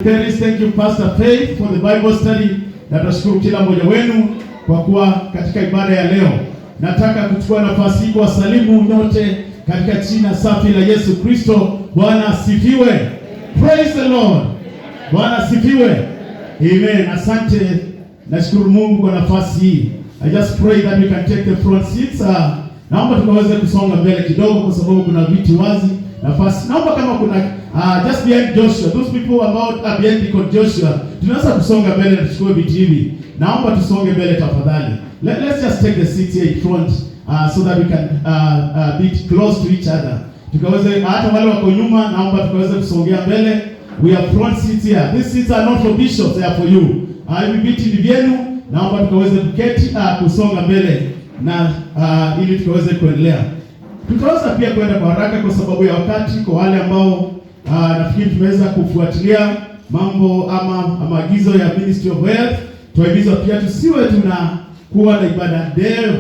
Thank you Pastor Faith for the Bible study. Na tunashukuru kila mmoja wenu kwa kuwa katika ibada ya leo. Nataka kuchukua nafasi hii kuwasalimu nyote katika jina safi la Yesu Kristo. Bwana asifiwe. Praise the Lord. Bwana asifiwe. Amen. Asante. Nashukuru Mungu kwa nafasi hii. I just pray that we can take the front seats. Naomba tukaweze kusonga mbele kidogo kwa sababu kuna viti wazi. Nafasi. Naomba kama kuna just behind Joshua, those people about behind Deacon Joshua, tunaweza kusonga mbele na tuchukue viti hivi. Naomba tusonge mbele tafadhali. Let's just take the seats here in front so that we can be close to each other. Tukaweze hata wale wako nyuma, naomba tukaweze kusongea mbele. We have front seats here. These seats are not for bishops, they are for you. Hivi viti ni vyenu. Naomba tukaweze kuketi kusonga mbele na ili tukaweze kuendelea. Tutaweza pia kwenda kwa haraka kwa sababu ya wakati. Kwa wale ambao nafikiri tumeweza kufuatilia mambo ama maagizo ya Ministry of Health, tuagiza pia tusiwe tunakuwa na ibada ndefu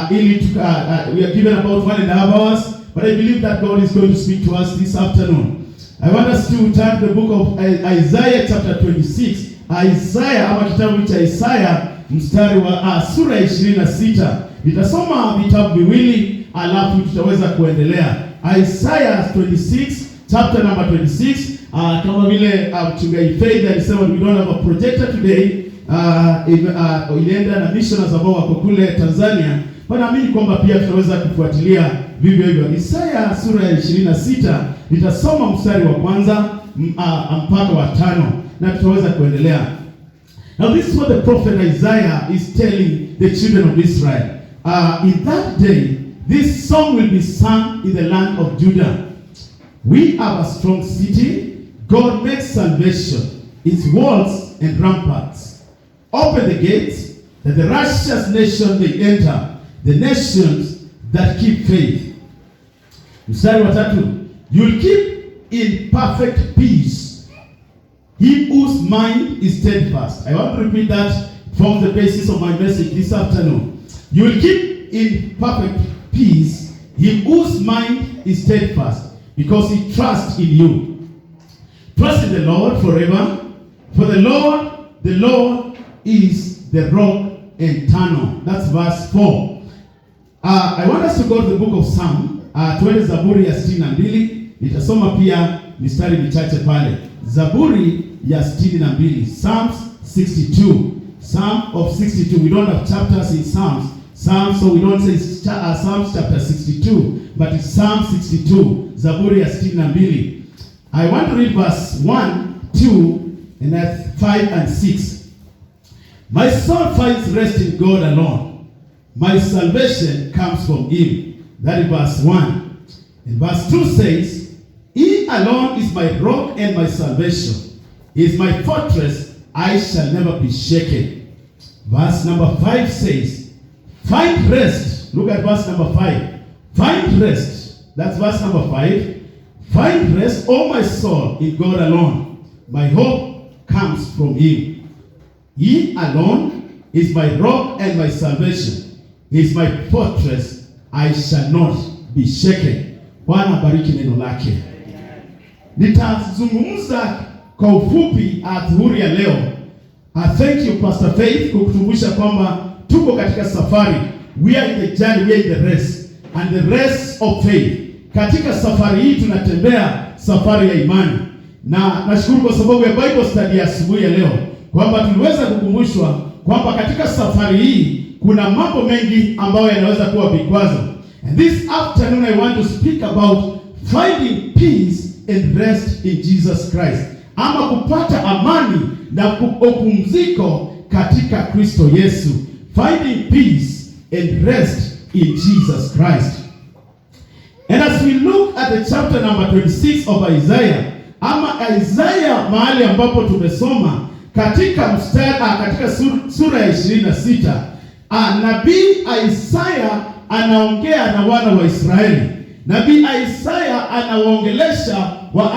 ili we are given about 1.5 hours, but I believe that God is going to speak to us this afternoon. I want us to turn to the book of Isaiah chapter 26. Isaiah ama kitabu cha Isaiah mstari wa sura ya 26. Nitasoma vitabu viwili alafu tutaweza kuendelea. Isaiah 26 chapter number 26. Kama vile mchungaji Faith alisema we don't have a projector today. Ilienda na missioners ambao wako kule Tanzania. Naamini kwamba pia tutaweza kufuatilia vivyo hivyo. Isaiah sura ya 26 nitasoma mstari wa kwanza mpaka wa 5 na tutaweza kuendelea. Now this is what the prophet Isaiah is telling the children of Israel. In that day, this song will be sung in the land of Judah. We have a strong city. God makes salvation, its walls and ramparts. Open the gates, that the righteous nation may enter, the nations that keep faith. Mstari wa 3. You'll keep in perfect peace he whose mind is steadfast. I want to repeat that from the basis of my message this afternoon. You will keep in perfect peace him whose mind is steadfast, because he trusts in you. Trust in the Lord forever, for the Lord is the rock and tunnel. That's verse 4. I want us to go to the book of Psalm. Tuende Zaburi ya 62. Nitasoma pia mistari michache pale. Zaburi ya 62. Psalms 62. Psalm of 62. We don't have chapters in Psalms. So we don't say Psalms chapter 62, but it's Psalm 62. Zaburi ya 62. I want to read verse 1, 2, and that's 5 and 6. My soul finds rest in God alone. My salvation comes from him. That is verse 1. And verse 2 says, he alone is my rock and my salvation. He is my fortress, I shall never be shaken. Verse number 5 says, find rest. Look at verse number 5. Find rest. That's verse number 5. Find rest, O my soul, in God alone. My hope comes from him. He alone is my rock and my salvation. He is my fortress, I shall not be shaken. Bwana bariki neno lake. Nitazungumza kwa ufupi adhuhuri ya leo. Thank you Pastor Faith kwa kutumbusha kwamba tuko katika safari. We are in the journey, we are in the race. And the race of faith. Katika safari hii tunatembea safari ya imani. Na nashukuru kwa sababu ya Bible study ya asubuhi ya leo kwamba tuliweza kukumbushwa kwamba katika safari hii kuna mambo mengi ambayo yanaweza kuwa vikwazo. And this afternoon I want to speak about finding peace and rest in Jesus Christ. Ama kupata amani na kupumziko katika Kristo Yesu. Finding peace and rest in Jesus Christ. And as we look at the chapter number 26 of Isaiah, ama Isaiah mahali ambapo tumesoma katika katika sura ya 26, nabii Isaiah anaongea na wana wa Israeli. Nabii Isaiah anawaongelesha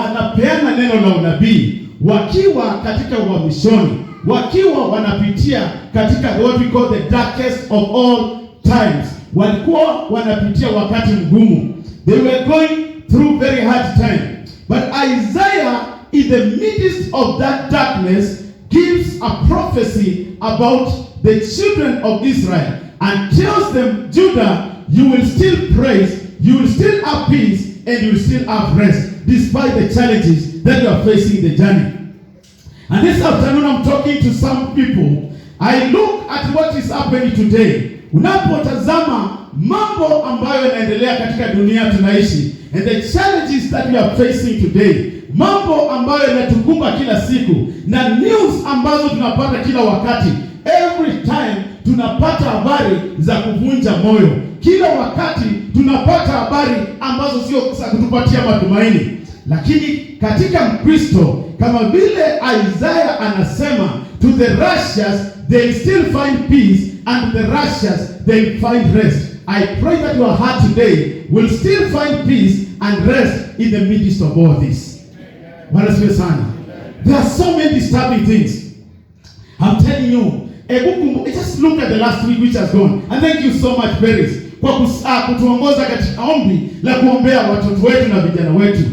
anapeana neno la unabii wakiwa katika uhamishoni, wakiwa wanapitia katika what we call the darkest of all times. Walikuwa wanapitia wakati mgumu. They were going through very hard time. But Isaiah in the midst of that darkness, gives a prophecy about the children of Israel and tells them, Judah, you will still praise, you will still have peace, and you will still have rest, despite the challenges that you are facing in the journey. And this afternoon, I'm talking to some people. I look at what is happening today. Unapotazama mambo ambayo yanaendelea katika dunia tunaishi, and the challenges that we are facing today, mambo ambayo yanatukumba kila siku, na news ambazo tunapata kila wakati, every time tunapata habari za kuvunja moyo. Kila wakati tunapata habari ambazo sio za kutupatia matumaini. Lakini katika Mkristo, kama vile Isaiah anasema, to the righteous they still find peace, and the righteous they find rest. I pray that your heart today will still find peace and rest in the midst of all this. There are so many disturbing things. I'm telling you, just look at the last week which has gone. And thank you so much, Paris, kwa kutuongoza katika ombi la kuombea watoto wetu na vijana wetu.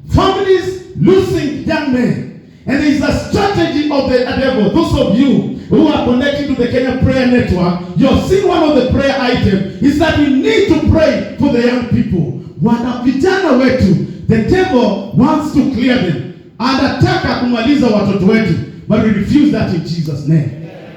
Families losing young men. And there is a strategy of the devil. Those of you who are connected to the Kenya Prayer Network, you're seeing one of the prayer items is that we need to pray for the young people. Wana vijana wetu, the devil wants to clear them. Anataka kumaliza watoto wetu, but we refuse that in Jesus' name.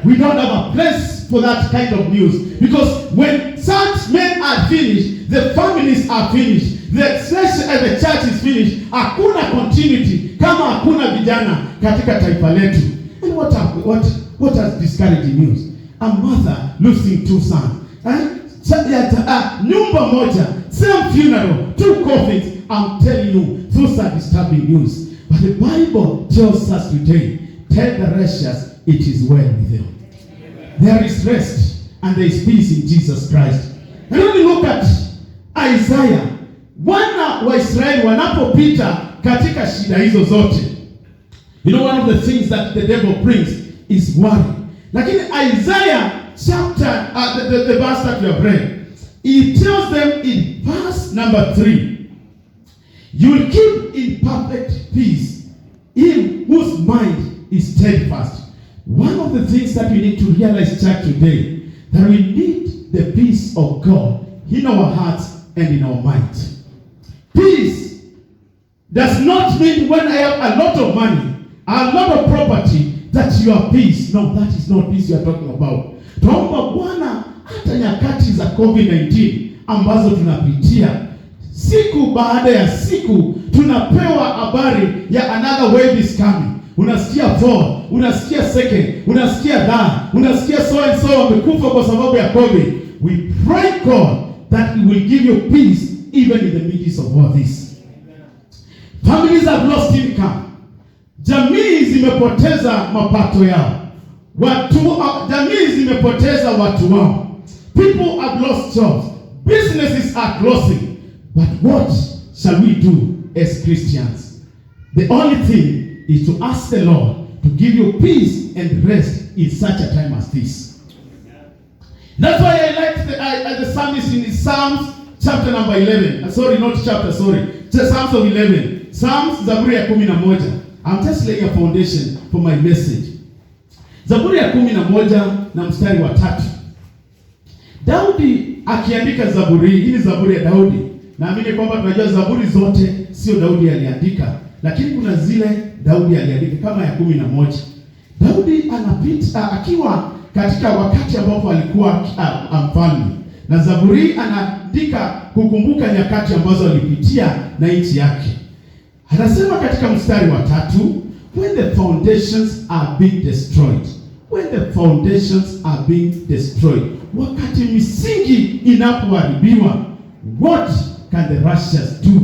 We don't have a place for that kind of news, because when such men are finished, the families are finished, the church is finished. Hakuna continuity kama hakuna vijana katika taifa letu. And what has discouraging news? A mother losing two sons. Nyumba moja, same funeral, two coffins. I'm telling you, those are disturbing news. But the Bible tells us today, tell the righteous it is well with them. There is rest and there is peace in Jesus Christ. And when you look at Isaiah, wana wa Israeli wanapopita katika shida hizo zote, you know, one of the things that the devil brings is worry. Lakini Isaiah chapter, the verse that we have read, he tells them in verse number 3, you will keep in perfect peace him whose mind is steadfast. One of the things that we need to realize, church, today, that we need the peace of God in our hearts and in our mind. Peace does not mean when I have a lot of money, a lot of property, that you are peace. No, that is not peace you are talking about. Tuomba Bwana hata nyakati za COVID-19 ambazo tunapitia, siku baada ya siku tunapewa habari ya another wave is coming. Unasikia 4, unasikia 2nd, unasikia 3, unasikia so and so wamekufa kwa sababu ya COVID. We pray God that He will give you peace even in the midst of all this. Families have lost income. Jamii zimepoteza mapato yao. Jamii zimepoteza watu wao. People have lost jobs. Businesses are closing. But what shall we do as Christians? The only thing is to ask the Lord to give you peace and rest in such a time as this. That's why I like the psalmist in Psalms chapter number 11. Psalms of 11. Psalms Zaburi ya 11. I'm just laying a foundation for my message. Zaburi ya 11 na mstari wa 3. Daudi akiandika zaburi hii, ni zaburi ya Daudi. Naamini kwamba tunajua zaburi zote sio Daudi aliandika, lakini kuna zile Daudi aliandika kama ya 11. Daudi anapita akiwa katika wakati ambapo alikuwa mfalme, na zaburi anaandika kukumbuka nyakati ambazo alipitia na nchi yake. Anasema katika mstari wa 3, when the foundations are being destroyed, when the foundations are being destroyed, wakati misingi inapoharibiwa, what can the righteous do?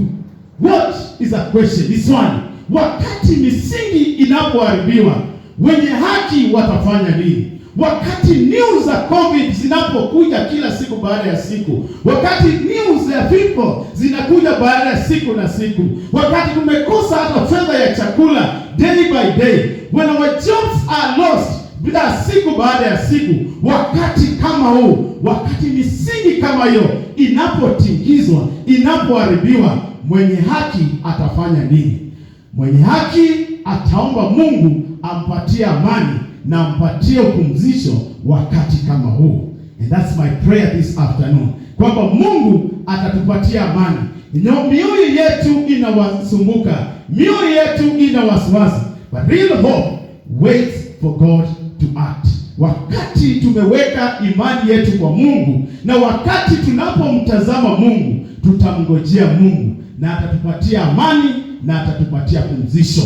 What is a question? This one. Wakati misingi inapoharibiwa, wenye haki watafanya nini? Wakati news za COVID zinapokuja kila siku baada ya siku, wakati news za people zinakuja baada ya siku na siku, wakati tumekosa hata fedha ya chakula day by day, when our jobs are lost bila siku baada ya siku, wakati kama huu, wakati misingi kama hiyo inapotingizwa, inapoharibiwa, mwenye haki atafanya nini? Mwenye haki ataomba Mungu ampatie amani na ampatie upumzisho wakati kama huu. And that's my prayer this afternoon, kwamba Mungu atatupatia amani. Mioyo yetu inawasumbuka, mioyo yetu ina wasiwasi, but real hope waits for God to act. Wakati tumeweka imani yetu kwa Mungu na wakati tunapomtazama Mungu, tutamngojea Mungu na atatupatia amani na atatupatia pumzisho.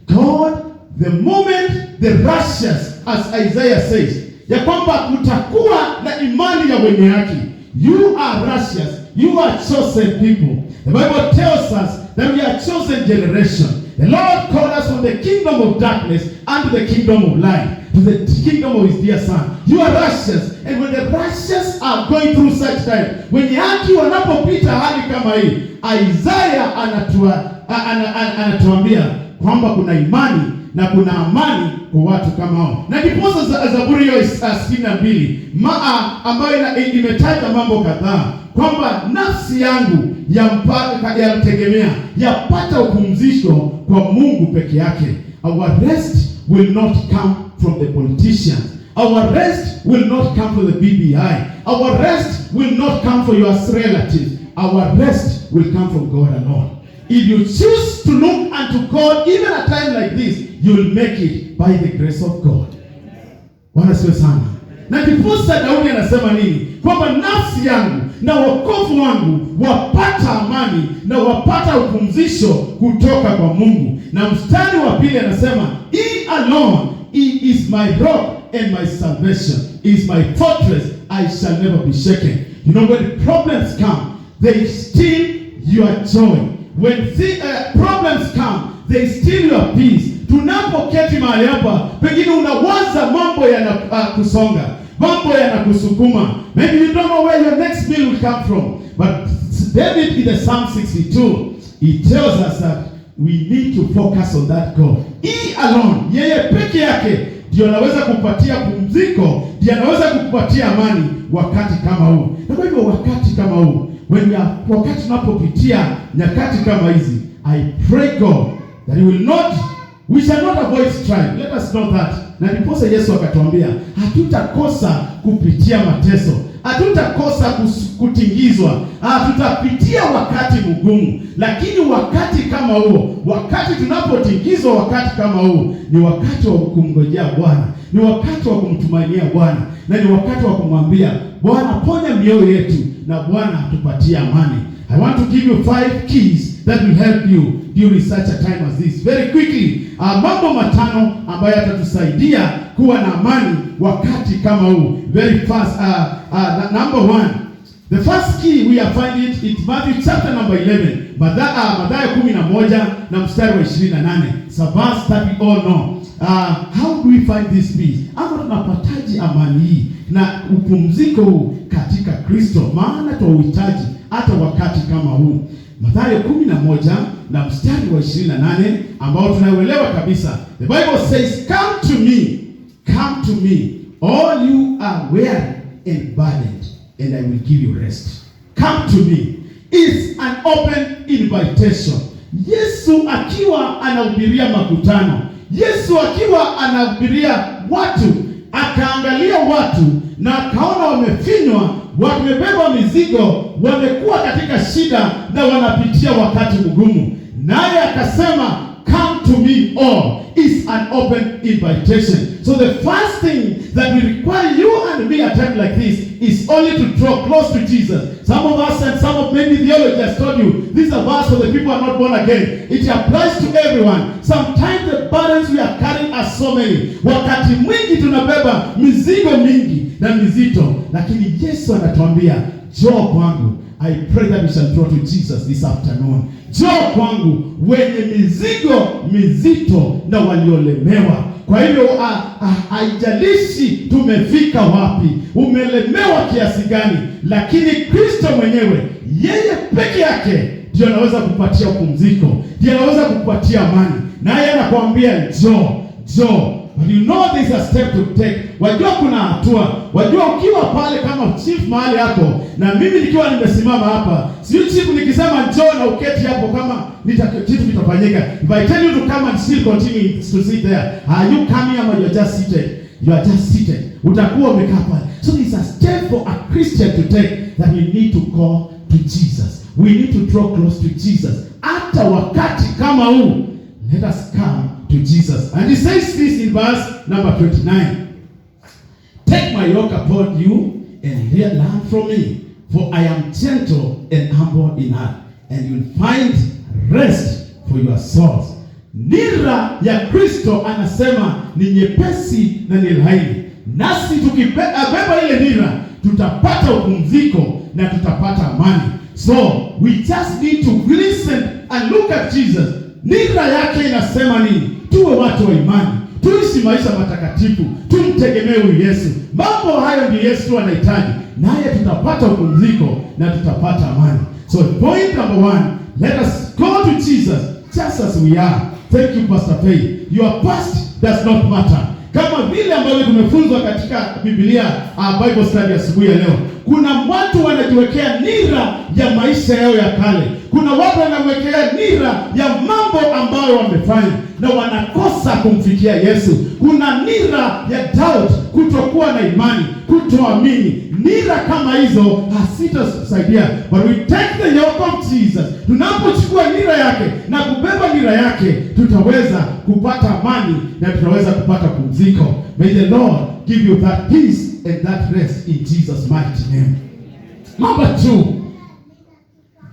God, the moment the righteous, as Isaiah says, ya kwamba kutakuwa na imani ya wenye haki. You are righteous, you are chosen people. The Bible tells us that we are chosen generation. The Lord called us from the kingdom of darkness unto the kingdom of light, to the kingdom of his dear son. You are righteous, and when the righteous are going through such time, when haki wanapopita hali kama hii, Isaiah anatuambia kwamba kuna imani na kuna amani kwa watu kama hao. Na ndiposa Zaburi hiyo 62 ambayo imetaja mambo kadhaa, kwamba nafsi yangu yamtegemea, yapata upumzisho kwa Mungu peke yake. Our rest will not come from the politicians. Our rest will not come from the BBI. Our rest will not come from your relatives. Our rest will come from God alone. If you choose to look unto God even at a time like this, you will make it by the grace of God. Bwana siwe sana. Na ndiposa Daudi anasema nini? Kwamba nafsi yangu na wokovu wangu wapata amani na wapata upumzisho kutoka kwa Mungu. Na mstari wa pili anasema, He alone, He is my rock and my salvation, He is my fortress, I shall never be shaken. You know, when the problems come, they steal your joy. When problems come, they steal your peace. Tunapoketi mahali hapa, pengine unawaza mambo yanakusonga, mambo yanakusukuma. Maybe you don't know where your next bill will come from. But David in the Psalm 62, he tells us that we need to focus on that God. He alone, yeye peke yake ndio anaweza kupatia pumziko, ndio anaweza kukupatia amani wakati kama huu. Na kwa hivyo wakati kama huu, wakati tunapopitia nyakati kama hizi, I pray God that we shall not avoid strife. Let us know that. Na ndiposa Yesu akatuambia, hatutakosa kupitia mateso, hatutakosa kutingizwa, tutapitia wakati mgumu. Lakini wakati kama huo, wakati tunapotingizwa, wakati kama huo, ni wakati wa kumngojea Bwana, ni wakati wa kumtumainia Bwana, na ni wakati wa kumwambia Bwana, ponya mioyo yetu, na Bwana atupatie amani. I want to give you 5 keys that will help you during such a time as this. Very quickly, mambo matano ambayo yatatusaidia kuwa na amani wakati kama huu. Very fast. Number 1. The first key we are finding it in Matthew chapter number 11. Mathayo 11 na mstari wa 28. It's a verse that we all know. How do we find this peace? Ama tunapataje amani hii na upumziko huu katika Kristo? Maana tunauhitaji hata wakati kama huu. Mathayo 11 na mstari wa 28 ambao tunauelewa kabisa. The Bible says, come to me, all you are weary and burdened, and I will give you rest. Come to me. It's an open invitation. Yesu akiwa anahubiria makutano, Yesu akiwa anahubiria watu, akaangalia watu na akaona wamefinywa, wamebeba mizigo, wamekuwa katika shida na wanapitia wakati mgumu. Naye akasema, come to me all. Is an open invitation. So the first thing that we require you and me at a time like this is only to draw close to Jesus. Some of us and some of many theologians told you this is a verse for the people who are not born again. It applies to everyone. Sometimes the burdens we are carrying are so many. Wakati mwingi tunabeba mizigo mingi na mizito, lakini Yesu anatuambia, njoo kwangu. I pray that we shall draw to Jesus this afternoon. Njoo kwangu wenye mizigo mizito na waliolemewa. Kwa hivyo haijalishi tumefika wapi, umelemewa kiasi gani, lakini Kristo mwenyewe, yeye peke yake ndiye anaweza kupatia pumziko, ndiye anaweza kupatia amani. Naye anakuambia njoo. But you know there's a step to take. Wajua kuna hatua. Wajua ukiwa pale kama chief mahali yako, na mimi nikiwa nimesimama hapa, sio chief nikisema njoo na uketi hapo kama kitu kitafanyika. If I tell you to come and still continue to sit there, are you coming or you're just seated? You are just seated. Utakuwa umekaa pale. So it's a step for a Christian to take, that we need to call to Jesus. We need to draw close to Jesus. Hata wakati kama huu, let us come to Jesus. And he says this in verse number 29. Take my yoke upon you and learn from me, for I am gentle and humble in heart, and you'll find rest for your souls. Nira ya Kristo anasema ni nyepesi na ni laini. Nasi tukibeba ile nira, tutapata upumziko na tutapata amani. So we just need to listen and look at Jesus. Nira yake inasema nini? Tuwe watu wa imani, tuishi maisha matakatifu, tumtegemee huyu Yesu. Mambo hayo ndiyo Yesu anahitaji, naye tutapata upumziko na tutapata amani. So point number 1, let us go to Jesus just as we are. Thank you, Pastor Faye. Your past does not matter. Kama vile ambavyo tumefunzwa katika Biblia, Bible study asubuhi ya leo. Kuna watu wanajiwekea nira ya maisha yao ya kale. Kuna watu wanawekea nira ya mambo ambayo wamefanya na wanakosa kumfikia Yesu. Kuna nira ya doubt, kutokuwa na imani, kutoamini. Nira kama hizo hazitatusaidia. But we take the yoke of Jesus. Tunapochukua nira yake na kubeba nira yake, tutaweza kupata amani na tutaweza kupata pumziko. May the Lord give you that peace and that rest in Jesus' mighty name. Number 2,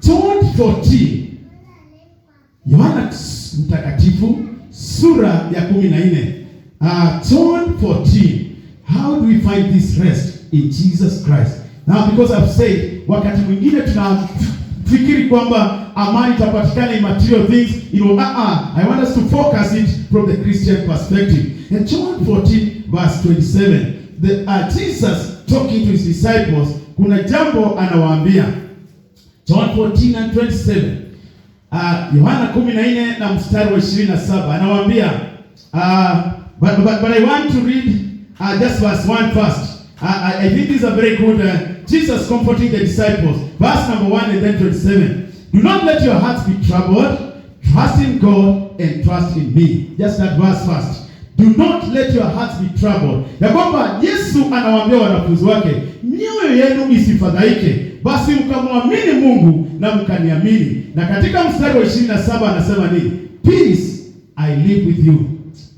John 14. Yohana Mtakatifu sura ya 14. John 14. How do we find this rest in Jesus Christ? Now, because I've said, wakati mwingine tunafikiri kwamba amani itapatikana in material things. I want us to focus it from the Christian perspective. In John 14 verse 27, Jesus talking to his disciples, kuna jambo anawaambia. John 14 and 27. Yohana 14 na mstari wa 27 anawaambia, but I want to read just verse 1 first. I think this is a very good Jesus comforting the disciples. Verse number 1 and then 27. Do not let your hearts be troubled. Trust in God and trust in me. Just that verse first. Do not let your hearts be troubled. Ya kwamba Yesu anawaambia wanafunzi wake, mioyo yenu isifadhaike, basi mkamwamini Mungu na mkaniamini. Na katika mstari wa 27 anasema nini? Peace I live with you.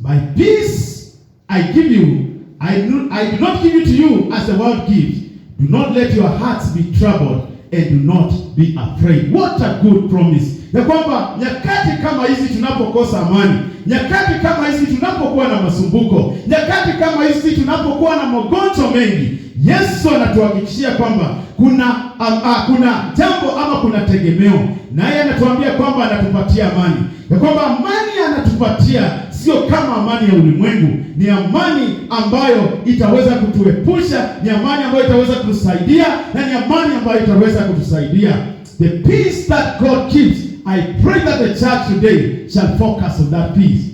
My peace I give you. I do not give it to you as the world gives. Do not let your hearts be troubled and do not be afraid. What a good promise. Ya kwamba nyakati kama hizi tunapokosa amani, nyakati kama hizi tunapokuwa na masumbuko, nyakati kama hizi tunapokuwa na magonjwa mengi, Yesu anatuhakikishia kwamba kuna jambo ama kuna tegemeo. Naye anatuambia kwamba anatupatia amani. Ya kwamba amani anatupatia sio kama amani ya ulimwengu, ni amani ambayo itaweza kutuepusha, ni amani ambayo itaweza kutusaidia, na ni amani ambayo itaweza kutusaidia. The peace that God keeps, I pray that the church today shall focus on that peace.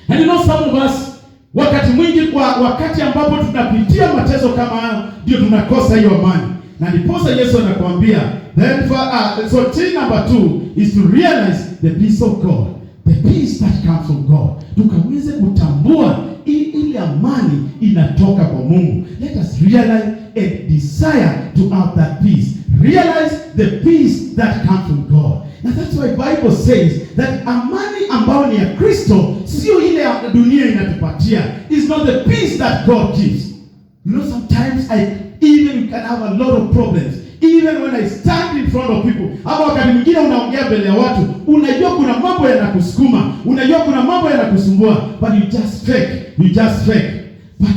And you know, some of us, wakati mwingi wakati ambapo tunapitia mateso kama hayo, ndio tunakosa hiyo amani. Na ndiposa Yesu anakuambia, then so thing number 2 is to realize the peace of God. The peace that comes from God. Tukaweze kutambua ile amani inatoka kwa Mungu. Let us realize and desire to have that peace. Realize the peace that comes from God. And that's why Bible says that amani ambayo ni ya Kristo sio ile ya dunia inatupatia. It's not the peace that God gives. You know, sometimes even you can have a lot of problems. Even when I stand in front of people, hapo wakati mwingine unaongea mbele ya watu, unajua kuna mambo yanakusukuma, unajua kuna mambo yanakusumbua, but you just fake. But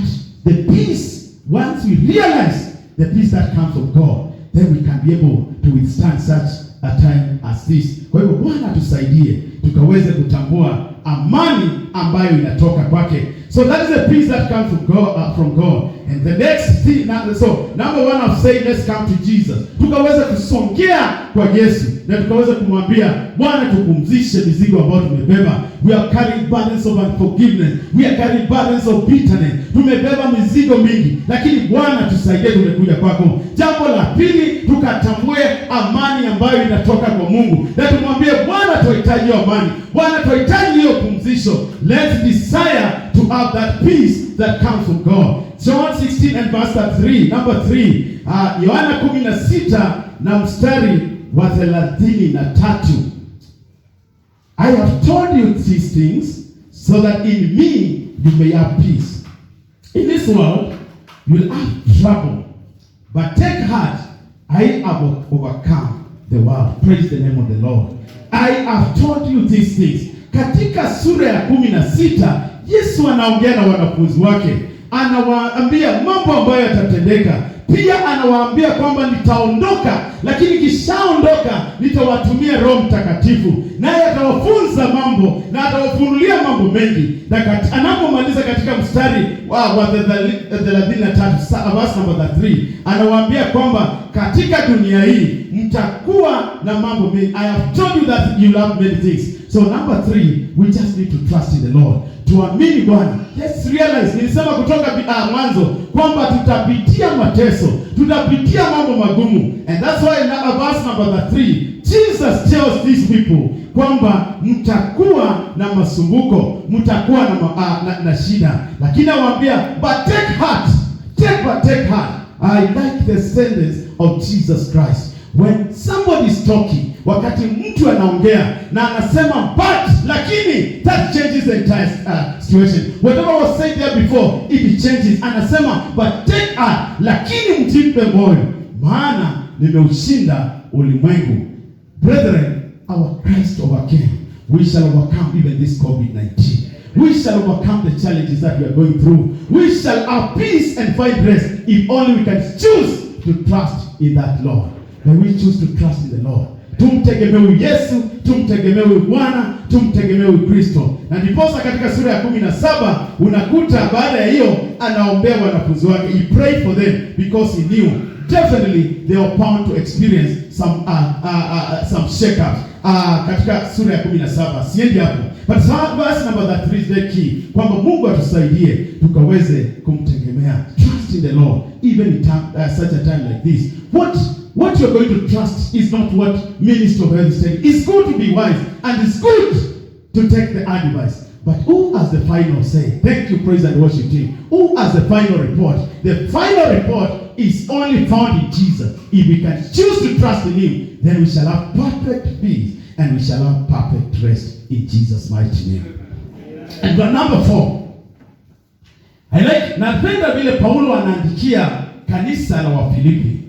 the peace, once we realize the peace that comes from God, then we can be able to withstand such a time as this. Kwa hivyo Bwana tusaidie tukaweze kutambua amani ambayo inatoka kwake. So that is a peace that comes from God. And the next thing, so number one, I've said, let's come to Jesus. Tukaweza kusongea kwa Yesu na tukaweza kumwambia, Bwana, tupumzishe mizigo ambayo tumebeba. We are carrying burdens of unforgiveness. We are carrying burdens of bitterness. Tumebeba mizigo mingi, lakini Bwana tusaidie, tumekuja kwako. Jambo la pili, tukatambue amani ambayo inatoka kwa Mungu. Na tumwambie Bwana, tunahitaji amani. Bwana, tunahitaji hiyo pumzisho. Let's desire to have that peace that comes from God. John 16 and verse 3, number 3. Yohana 16 na mstari wa 33. I have told you these things so that in me you may have peace. In this world you will have trouble, but take heart, I have overcome the world. Praise the name of the Lord. I have told you these things. Katika sura ya 16 Yesu anaongea na wanafunzi wake, anawaambia mambo ambayo yatatendeka. Pia anawaambia kwamba nitaondoka, lakini kishaondoka nitawatumia Roho Mtakatifu, naye atawafunza mambo na atawafunulia mambo mengi. Na anapomaliza katika mstari wa 33, verse number 3, anawaambia kwamba katika dunia hii mtakuwa na mambo mengi. I have told you that you love many things. So number 3, we just need to trust in the Lord. Tuamini Bwana. Let's realize, nilisema kutoka mwanzo kwamba tutapitia mateso, tutapitia mambo magumu. And that's why in verse number 3, Jesus tells these people kwamba mtakuwa na masumbuko, mtakuwa na shida. Lakini anawaambia, but take heart. Take heart. I like the sentence of Jesus Christ. When somebody is talking, wakati mtu anaongea na anasema but, lakini, that changes the entire situation. Whatever was said there before, it changes. Anasema but take heart, lakini mjipe moyo, maana nimeushinda ulimwengu. Brethren, our Christ overcame. We shall overcome even this COVID-19. We shall overcome the challenges that we are going through. We shall have peace and find rest if only we can choose to trust in that Lord. When we choose to trust in the Lord. Tumtegemee Yesu, tumtegemee Bwana, tumtegemee Kristo. Na ndiposa katika sura ya 17 unakuta baada ya hiyo anaombea wanafunzi wake. He prayed for them because he knew definitely they were bound to experience some shake-ups. Katika sura ya 17 siendi hapo, but verse number 3 is the key, kwamba Mungu atusaidie tukaweze kumtegemea. Trust in the Lord even in such a time like this. What you're going to trust is not what Minister of Health is saying. It's good to be wise and it's good to take the advice. But who has the final say? Thank you, praise and worship team. Who has the final report? The final report is only found in Jesus. If we can choose to trust in Him, then we shall have perfect peace and we shall have perfect rest in Jesus' mighty name. And number 4, napenda vile Paulo anaandikia kanisa la Wafilipi.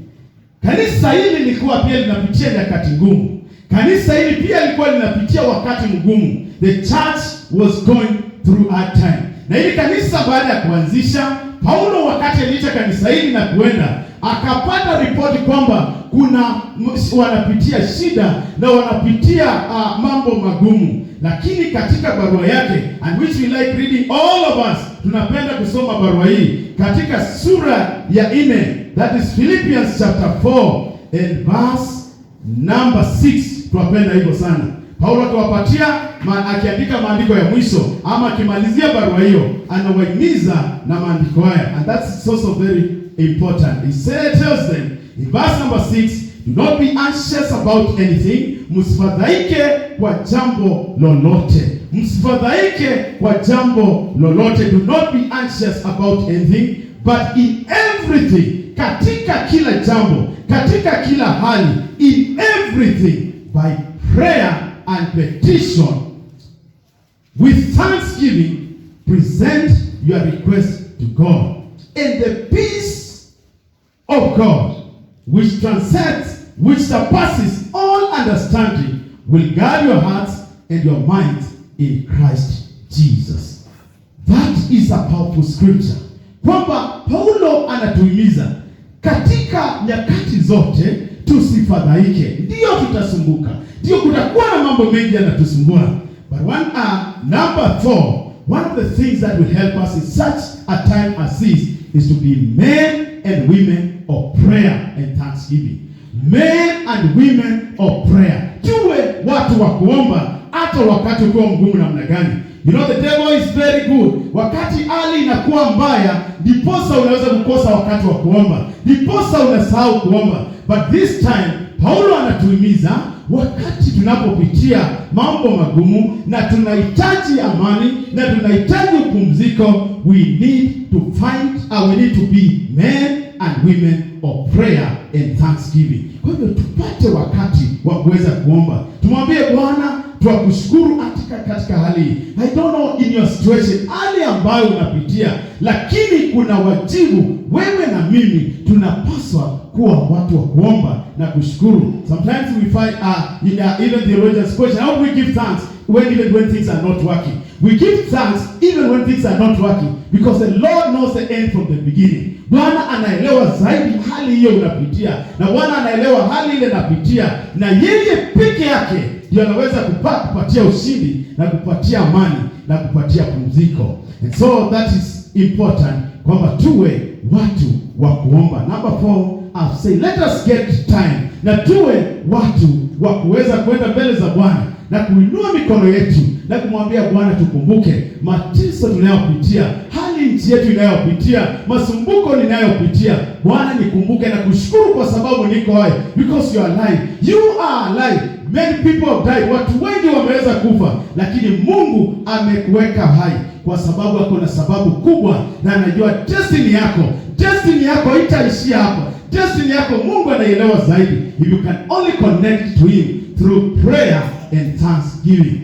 Kanisa hili lilikuwa pia linapitia nyakati ngumu. Kanisa hili pia lilikuwa linapitia wakati mgumu. The church was going through hard time. Na hili kanisa baada ya kuanzisha, Paulo wakati aliita kanisa hili na kuenda, akapata ripoti kwamba kuna wanapitia shida na wanapitia mambo magumu. Lakini katika barua yake, and which we like reading all of us, tunapenda kusoma barua hii katika sura ya 4, that is Philippians chapter 4 and verse number 6. Tunapenda hivyo sana. Paulo akiwapatia akiandika maandiko ya mwisho ama akimalizia barua hiyo, anawahimiza na maandiko haya, and that's also very important. He tells them in verse number 6, do not be anxious about anything. Msifadhaike kwa jambo lolote. Msifadhaike kwa jambo lolote. Do not be anxious about anything, but in everything, katika kila jambo, katika kila hali, in everything, by prayer and petition, with thanksgiving, present your request to God. And the peace of God, which transcends, which surpasses all understanding, will guard your hearts and your minds in Christ Jesus. That is a powerful scripture. Kwamba Paulo anatuhimiza katika nyakati zote tusifadhaike. Ndio tutasumbuka, ndio kutakuwa na mambo mengi yanatusumbua, But number 4, one of the things that will help us in such a time as this is to be men and women of prayer and thanksgiving. Men and women of prayer. Tuwe watu wa kuomba hata wakati ukiwa mgumu namna gani. You know, the devil is very good. Wakati hali inakuwa mbaya, ndiposa unaweza kukosa wakati wa kuomba, ndiposa unasahau kuomba. But this time Paulo anatuhimiza wakati tunapopitia mambo magumu na tunahitaji amani na tunahitaji pumziko, we need to be men and women of prayer and thanksgiving. Kwa hivyo tupate wakati wa kuweza kuomba. Tumwambie Bwana, tunakushukuru katika hali hii. I don't know in your situation, hali ambayo unapitia, lakini kuna wajibu wewe na mimi tunapaswa kuwa watu wa kuomba na kushukuru. Sometimes we find even theologians question, how do we give thanks even when things are not working? We give thanks even when things are not working because the Lord knows the end from the beginning. Bwana anaelewa zaidi hali hiyo unapitia, na Bwana anaelewa hali ile unapitia, na yeye peke yake ndiye anaweza kupatia ushindi na kupatia amani na kupatia pumziko. And so that is important kwamba tuwe watu wa kuomba. Number 4, I've said let us get time, na tuwe watu wa kuweza kwenda mbele za Bwana na kuinua mikono yetu na kumwambia Bwana, tukumbuke mateso tunayopitia, hali nchi yetu inayopitia, masumbuko ninayopitia. Bwana, nikumbuke na kushukuru kwa sababu niko hai, because you are alive. You are alive. Many people have died. Watu wengi wameweza kufa, lakini Mungu amekuweka hai kwa sababu yako na sababu kubwa, na anajua destiny yako haitaishia hapo. Destiny yako Mungu anaielewa zaidi. If you can only connect to him through prayer and thanksgiving.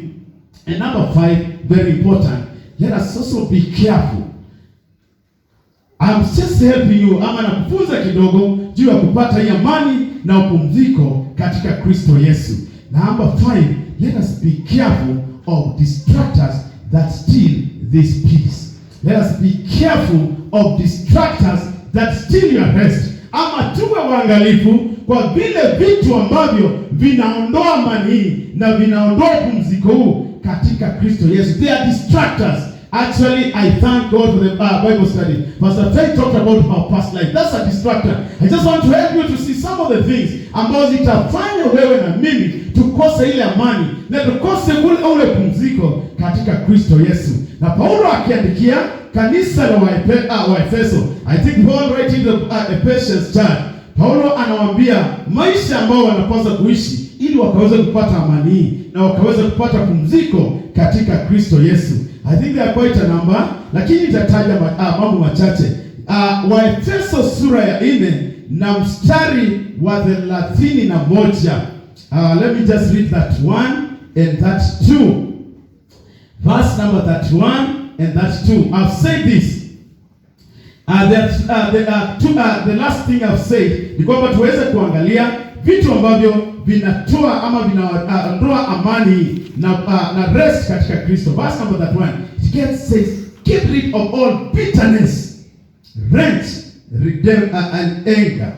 And number 5, very important, let us also be careful. I'm just helping you, ama nakufunza kidogo juu ya kupata hii amani na upumziko katika Kristo Yesu. Number 5, let us be careful of distractors that steal this peace. Let us be careful of distractors that steal your rest. Ama tuwe waangalifu kwa vile vitu ambavyo vinaondoa amani na vinaondoa pumziko huu katika Kristo Yesu. They are distractors. Actually, I thank God for the Bible study. Pastor Faith talked about our past life. That's a distractor. I just want to help you to see some of the things ambazo zitafanya wewe na mimi tukose ile amani na tukose ule pumziko katika Kristo Yesu. Na Paulo akiandikia kanisa la Waefeso, I think Paul writing the Ephesians church, Paulo anawaambia maisha ambao wanapaswa kuishi ili wakaweze kupata amani na wakaweze kupata pumziko katika Kristo Yesu. I think they are quite a number, lakini nitataja mambo machache. Waefeso sura ya 4 na mstari wa 31. Let me just read that 1 and that 2. Verse number 31 and that 2. I've said this. The last thing I've said ni kwamba tuweze kuangalia vitu ambavyo vinatoa ama vinaondoa amani na rest katika Kristo. Verse number 31. It says, get rid of all bitterness, rage, and anger,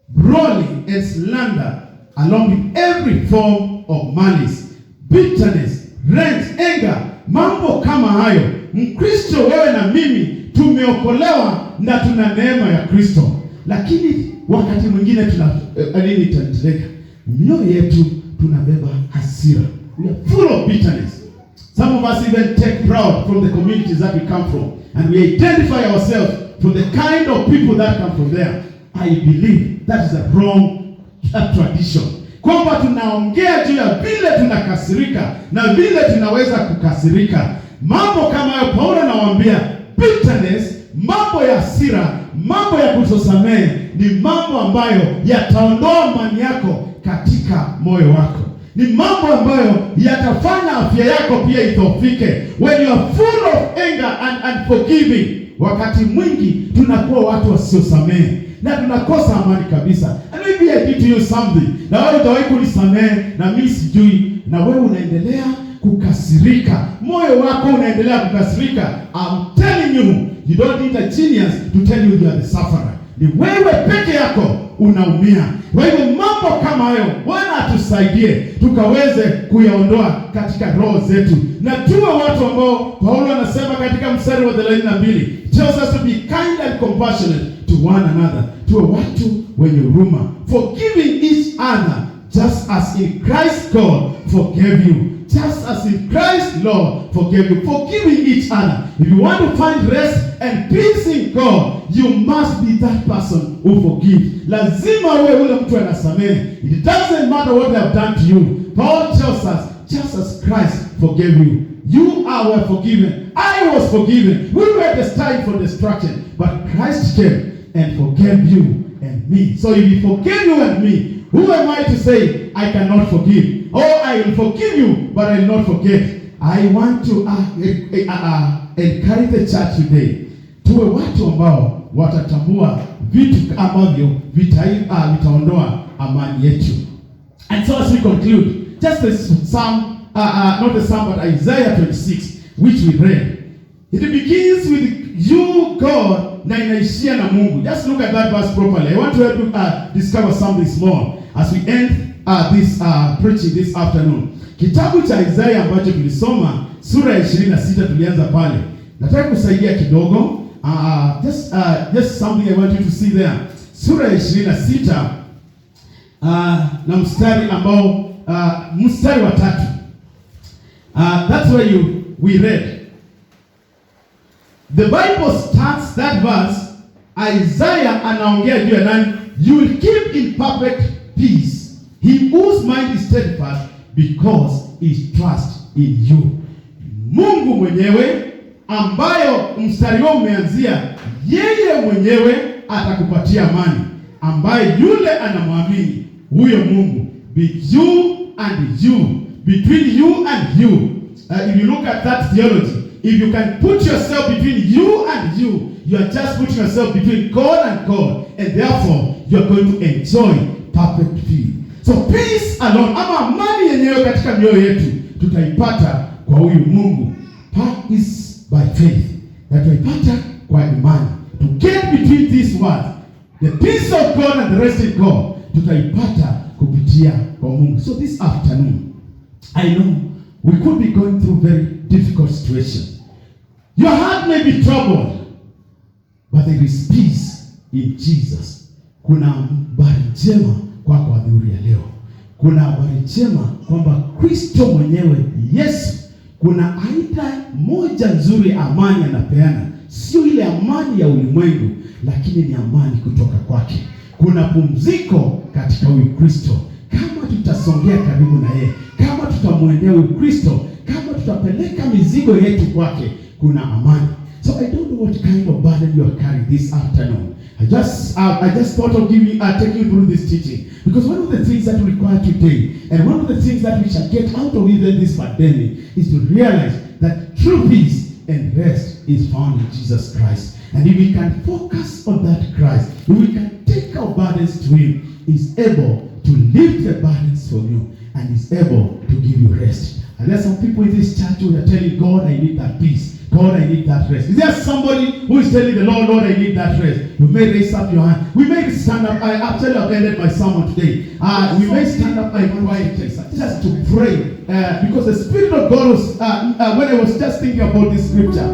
brawling and slander, along with every form of malice. Bitterness, rage, anger, mambo kama hayo. Mkristo, wewe na mimi tumeokolewa na tuna neema ya Kristo, lakini wakati mwingine tunatendeka mioyo yetu tunabeba hasira. We are full of bitterness. Some of us even take proud from the communities that we come from, and we identify ourselves from the kind of people that come from there. I believe that is a wrong tradition. Kwamba tunaongea juu ya vile tunakasirika na vile tunaweza kukasirika. Mambo kama hayo Paulo anawaambia, bitterness, mambo ya hasira, mambo ya kutosamehe ni mambo ambayo yataondoa amani yako katika moyo wako. Ni mambo ambayo yatafanya afya yako pia idhoofike. When you are full of anger and unforgiving, wakati mwingi tunakuwa watu wasiosamehe na tunakosa amani kabisa. And maybe I did to you something, na wewe utawahi kunisamehe na mimi sijui, na wewe unaendelea kukasirika, moyo wako unaendelea kukasirika. I'm telling you, you don't need a genius to tell you are the sufferer. Ni wewe peke yako unaumia. Kwa hivyo mambo kama hayo Bwana atusaidie tukaweze kuyaondoa katika roho zetu, na tuwe watu ambao Paulo anasema katika mstari wa 32, tells us to be kind and compassionate to one another. Tuwe watu wenye huruma, forgiving each other just as in Christ God forgave you. Just as in Christ Lord forgave you. Forgiving each other. If you want to find rest and peace in God, you must be that person who forgives. Lazima uwe ule mtu anasamehe. It doesn't matter what they have done to you. Paul tells us, just as Christ forgave you, you were forgiven. I was forgiven. We were destined for destruction, but Christ came and forgave you and me. So if he forgave you and me, who am I to say I cannot forgive? Oh, I will forgive you, but I will not forget. I want to encourage the church today. Tuwe watu ambao watatambua vitu ambavyo vitaondoa amani yetu. And so as we conclude, just the psalm, not the psalm, but Isaiah 26, which we read. It begins with you, God, na inaishia na Mungu. Just look at that verse properly. I want to help you discover something small as we end this preaching this afternoon. Kitabu cha Isaiah ambacho tulisoma sura ya 26 tulianza pale. Nataka kusaidia kidogo. Just something I want you to see there. Sura ya 26 na mstari ambao mstari wa 3. That's where we read. The Bible starts that verse. Isaiah anaongea juu ya nani? You will keep in perfect peace he whose mind is steadfast because he trusts in you. Mungu mwenyewe ambayo mstari wao umeanzia, yeye mwenyewe atakupatia amani, ambaye yule anamwamini huyo Mungu. Between you and you. If you look at that theology, if you can put yourself between you and you are just putting yourself between God and God, and therefore you are going to enjoy perfect peace. So peace alone, ama amani yenyewe katika mioyo yetu tutaipata kwa huyu Mungu. Peace by faith, na tutaipata kwa imani. To get between these words, the peace of God and the rest of God, tutaipata kupitia kwa Mungu. So this afternoon, I know we could be going through very difficult situations. Your heart may be troubled, but there is peace in Jesus. Kuna habari njema kwako adhuhuri ya leo. Kuna habari njema kwamba Kristo mwenyewe Yesu, kuna aina moja nzuri amani anapeana. Sio ile amani ya ulimwengu, lakini ni amani kutoka kwake. Kuna pumziko katika huyu Kristo. Kama tutasongea karibu na yeye, kama tutamwendea huyu Kristo, kama tutapeleka mizigo yetu kwake, kuna amani. So I don't know what kind of burden you are carrying this afternoon. I just thought of taking you through this teaching, because one of the things that we require today, and one of the things that we shall get out of even this pandemic, is to realize that true peace and rest is found in Jesus Christ. And if we can focus on that Christ, if we can take our burdens to Him, He's able to lift the burdens from you, and He's able to give you rest. And there's some people in this church who are telling God, I need that peace. God, I need that rest. Is there somebody who is telling the Lord, Lord, I need that rest? You may raise up your hand. We may stand up. I actually have ended my sermon today. We may stand up just to pray. Because the Spirit of God was, when I was just thinking about this scripture,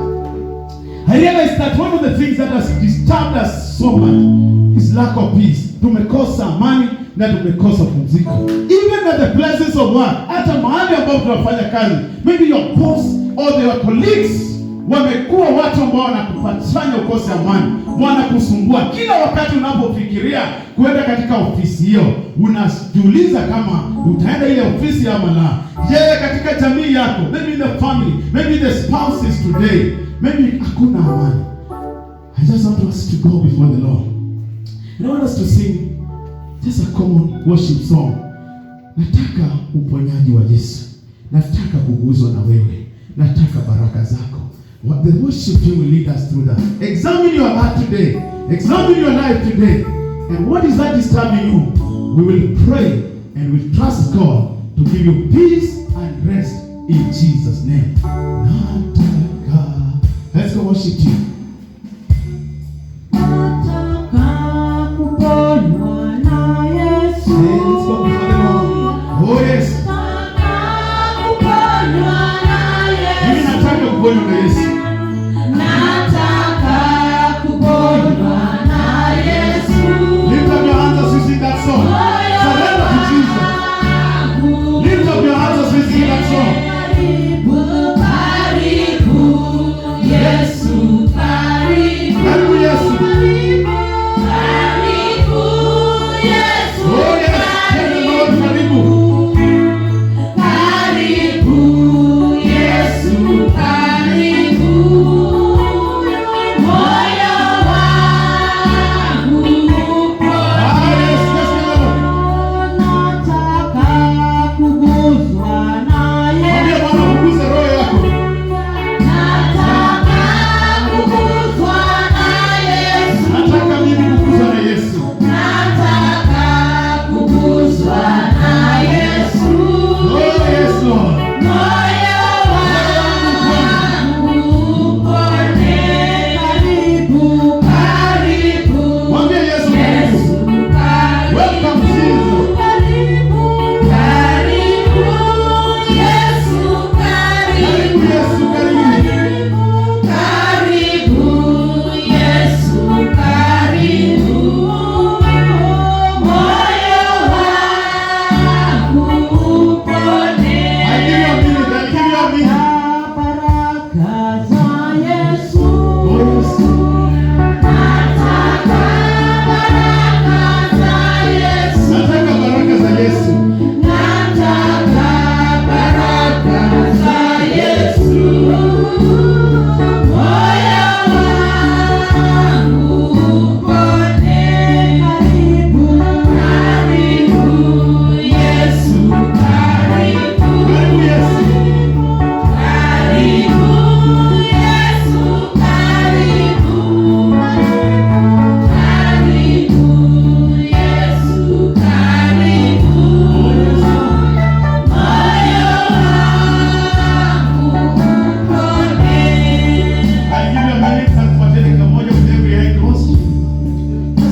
I realized that one of the things that has disturbed us so much is lack of peace. Tumekosa amani na tumekosa pumziko. Even at the places of work, hata mahali ambapo tunafanya kazi, maybe your boss or your colleagues wamekuwa watu ambao wanakufanya ukose amani, wanakusumbua. Kila wakati unapofikiria kwenda katika ofisi hiyo, unajiuliza kama utaenda ile ofisi ama la. Je, katika jamii yako, maybe the family, maybe the spouses today, maybe hakuna amani. I just want us to go before the Lord. And I want us to sing just a common worship song. Nataka uponyaji wa Yesu. Nataka kuguzwa na wewe. Nataka baraka zako. What the worship team will lead us through that. Examine your heart today. Examine your life today. And what is that disturbing you? We will pray and we'll trust God to give you peace and rest in Jesus' name. Let's go worship team. Nataka kuponywa na Yesu.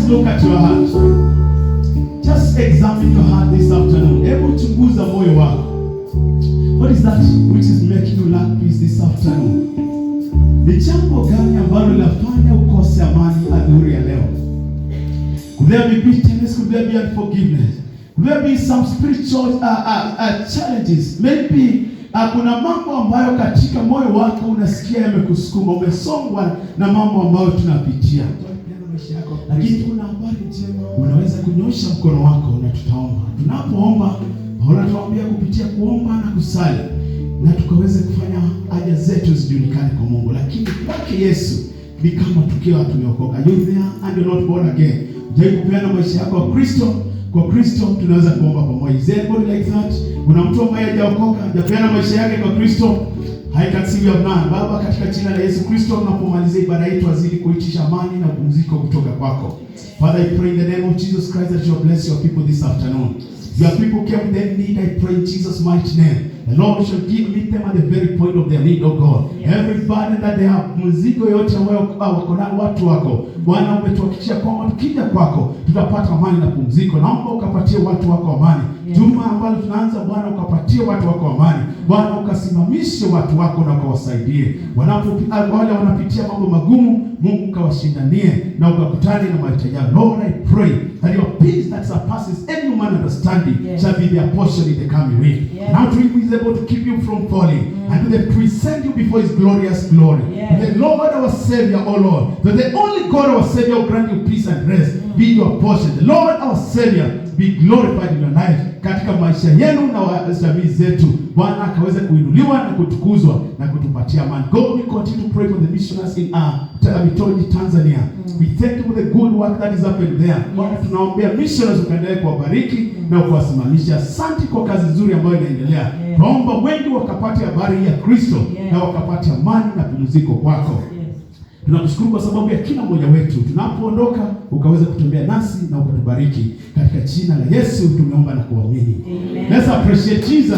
Just look at your heart. Just examine your heart this afternoon. Hebu chunguza moyo wako. What is that which is making you lack peace this afternoon? Ni jambo gani ambalo linafanya ukose amani adhuhuri ya leo? Could there be bitterness? Could there be unforgiveness? Could there be some spiritual challenges? Maybe kuna mambo ambayo katika moyo wako unasikia yamekusukuma, umesongwa na mambo ambayo tunapitia. Lakini kuna habari njema, unaweza kunyosha mkono wako na tutaomba. Tunapoomba, Paulo anatuambia kupitia kuomba na kusali na tukaweze kufanya haja zetu zijulikane kwa Mungu. Lakini kwake Yesu ni kama tukiwa tumeokoka. You there and you're not born again. Je, kupeana maisha yako kwa Kristo? Kwa Kristo tunaweza kuomba pamoja. Is anybody like that? Kuna mtu ambaye hajaokoka, hajapeana maisha yake kwa Kristo? I can see you have none. Baba, katika jina la Yesu Kristo, tunapomalizia ibada yetu, azidi kuitisha amani na pumziko kutoka kwako. Father, I pray in the name of Jesus Christ that you bless your people this afternoon. Your people came with their need, I pray in Jesus' mighty name. The Lord shall meet them at the very point of their need, oh God. Yes. Every burden that they have, mzigo yote ambayo wako na watu wako, Bwana umetuhakikishia kwamba tukija kwako tutapata amani na pumziko. Naomba ukapatie watu wako amani. Yes. Juma ambalo tunaanza, Bwana ukapatie watu wako amani. Bwana ukasimamishe watu wako na ukawasaidie. Wale wanapitia mambo magumu, Mungu ukawashindanie na ukakutane na mahitaji yao. Lord, I pray that your peace that surpasses any human understanding, yes, shall be their portion in the coming week. Yes. Now to him is able to keep you from falling, and to present you before his glorious glory. Yes. The Lord our Savior, O Lord, that the only God our Savior will grant you peace and rest, be your portion. The Lord our Savior be glorified in your life, katika maisha yenu na jamii zetu. Bwana akaweza kuinuliwa na kutukuzwa na kutupatia amani. God, we continue to pray for the missionaries in Mitoli, Tanzania. We thank you for the good work that is happening there. Bwana, tunaombea missionaries ukaendelee kuwabariki na kuwasimamisha. Asante kwa kazi nzuri ambayo inaendelea. Naomba wengi wakapate habari ya Kristo na wakapate amani na pumziko kwako. Tunakushukuru kwa sababu ya kila mmoja wetu. Tunapoondoka ukaweza kutembea nasi na ukatubariki. Katika jina la Yesu tumeomba na kuamini. Let's appreciate Jesus.